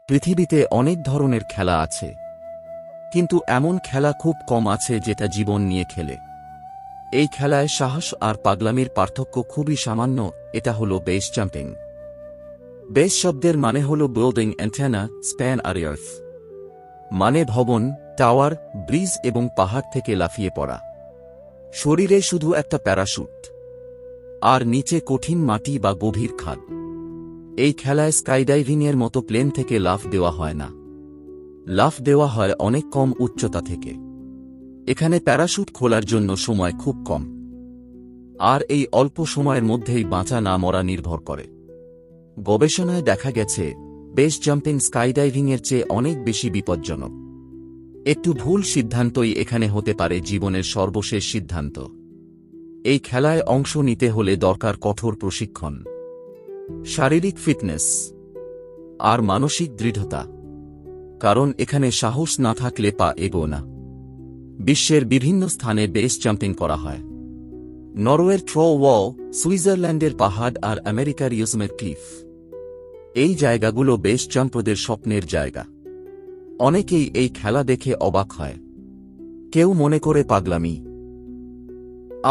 পৃথিবীতে অনেক ধরনের খেলা আছে, কিন্তু এমন খেলা খুব কম আছে যেটা জীবন নিয়ে খেলে। এই খেলায় সাহস আর পাগলামির পার্থক্য খুবই সামান্য। এটা হলো বেস জাম্পিং। বেস শব্দের মানে হল বিল্ডিং, অ্যান্টেনা, স্প্যান আর আর্থ। মানে ভবন, টাওয়ার, ব্রিজ এবং পাহাড় থেকে লাফিয়ে পড়া। শরীরে শুধু একটা প্যারাশুট, আর নিচে কঠিন মাটি বা গভীর খাদ। এই খেলায় স্কাইডাইভিংয়ের মতো প্লেন থেকে লাফ দেওয়া হয় না। লাফ দেওয়া হয় অনেক কম উচ্চতা থেকে। এখানে প্যারাশুট খোলার জন্য সময় খুব কম, আর এই অল্প সময়ের মধ্যেই বাঁচা না মরা নির্ভর করে। গবেষণায় দেখা গেছে বেস জাম্পিং স্কাইডাইভিংয়ের চেয়ে অনেক বেশি বিপজ্জনক। একটু ভুল সিদ্ধান্তই এখানে হতে পারে জীবনের সর্বশেষ সিদ্ধান্ত। এই খেলায় অংশ নিতে হলে দরকার কঠোর প্রশিক্ষণ, শারীরিক ফিটনেস আর মানসিক দৃঢ়তা, কারণ এখানে সাহস না থাকলে পা এগোয় না। বিশ্বের বিভিন্ন স্থানে বেস জাম্পিং করা হয়। নরওয়ের ট্র ওয়াল, সুইজারল্যান্ডের পাহাড় আর আমেরিকার ইয়োসেমিট ক্লিফ। এই জায়গাগুলো বেস জাম্পারদের স্বপ্নের জায়গা। অনেকেই এই খেলা দেখে অবাক হয়। কেউ মনে করে পাগলামি,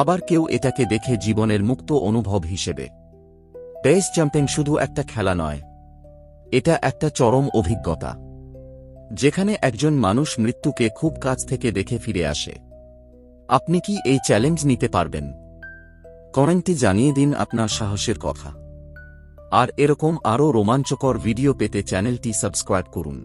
আবার কেউ এটাকে দেখে জীবনের মুক্ত অনুভব হিসেবে। বেস জাম্পিং শুধু একটা খেলা নয়, এটা একটা চরম অভিজ্ঞতা, যেখানে একজন মানুষ মৃত্যুকে খুব কাছ থেকে দেখে ফিরে আসে। আপনি কি এই চ্যালেঞ্জ নিতে পারবেন? কমেন্টে জানিয়ে দিন আপনার সাহসের কথা। আর এরকম আরও রোমাঞ্চকর ভিডিও পেতে চ্যানেলটি সাবস্ক্রাইব করুন।